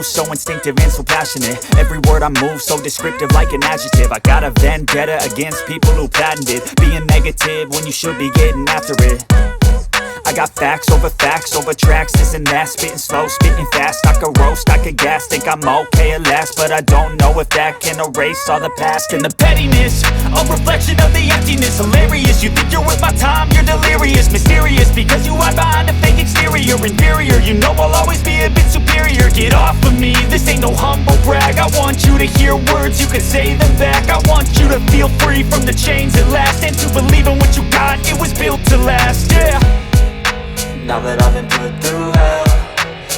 move, so instinctive and so passionate. Every word I move, so descriptive like an adjective. I got a vendetta against people who patented being negative when you should be getting after it. I got facts over tracks, this and that. Spitting slow, spitting fast, I could roast, I could gas. Think I'm okay at last, but I don't know if that can erase all the past. And the pettiness, a reflection of the emptiness. Hilarious, you think you're worth my time, you're delirious. Mysterious, because you hide behind a fake exterior. Inferior, you know I'll always be a bit superior. Get off of me, this ain't no humble brag. I want you to hear words, you can say them back. I want you to feel free from the chains at last, and to believe in what you got, it was built to last, yeah. Now that I've been put through hell,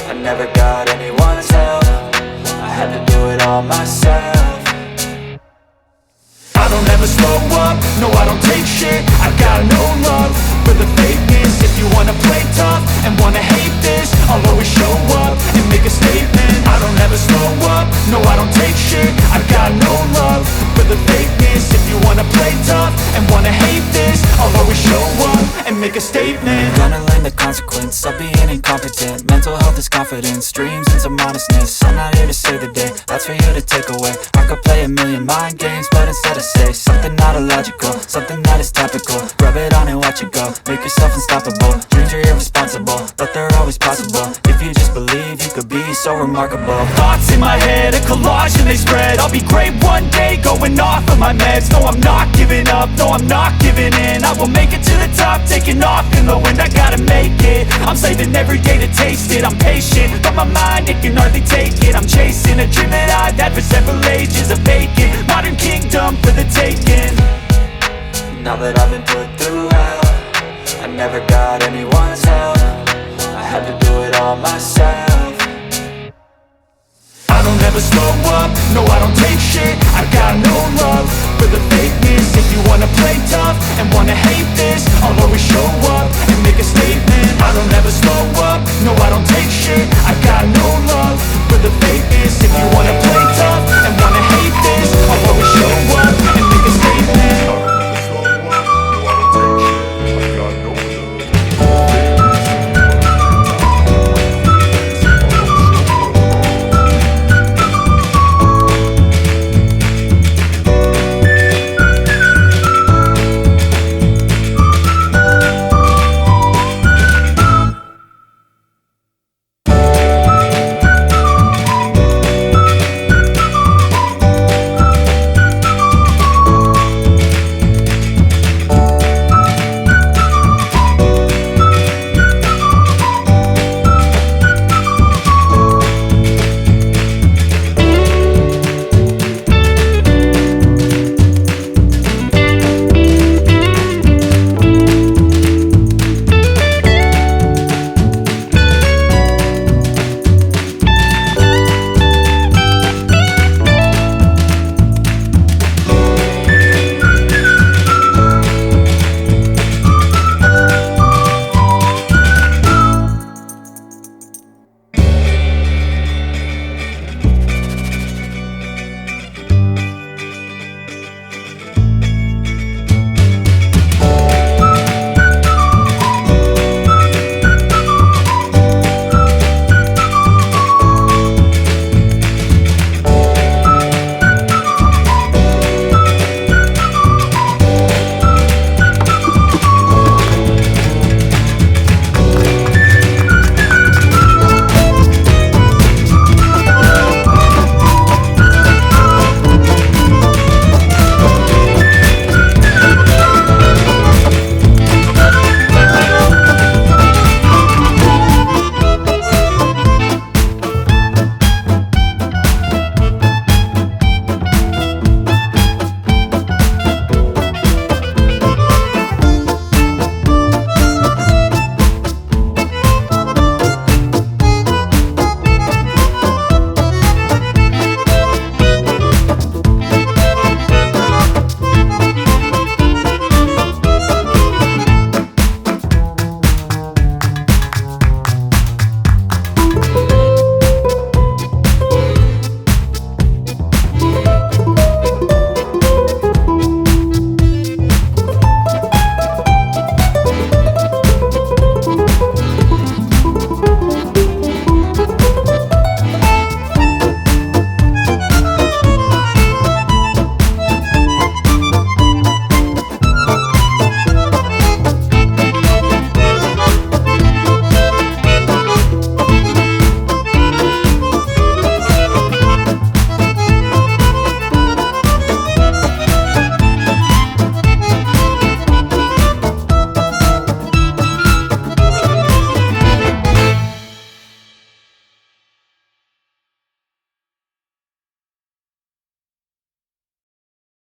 I never got anyone's help. I had to do it all myself. I don't ever slow up, no I don't take shit. I got no love for the fakeness. If you wanna play tough and wanna hate this, I'll always show up and make a statement. I don't ever slow up, no I don't take shit. I got no love for the fakeness. If you wanna play tough and wanna hate this, I'll always show up and make a statement. Gonna learn the consequence of being incompetent. Mental health is confidence, dreams and some honestness. I'm not here to save the day, that's for you to take away. I could play a million mind games, but instead I say something not illogical, something that is topical. Rub it on and watch it go, make yourself unstoppable. Dreams are irresponsible, but they're always possible. If you just believe, you could be so remarkable. Thoughts in my head, a collage and they spread. I'll be great one day, going off of my meds. No, I'm not giving up, no, I'm not giving in. I will make it to the top, taking off in the wind. I gotta make it, I'm saving every day to taste it. I'm patient, but my mind, it can hardly take it. I'm chasing a dream that I've had for several ages. A vacant, modern kingdom for the taking. Now that I've been put through hell, I never got anyone's help. I had to do it all myself. I don't ever slow up, no I don't take shit. I got no love for the fakeness. If you wanna play tough and wanna hate this, I'll always show up and make a statement. I don't ever slow up, no I don't take shit.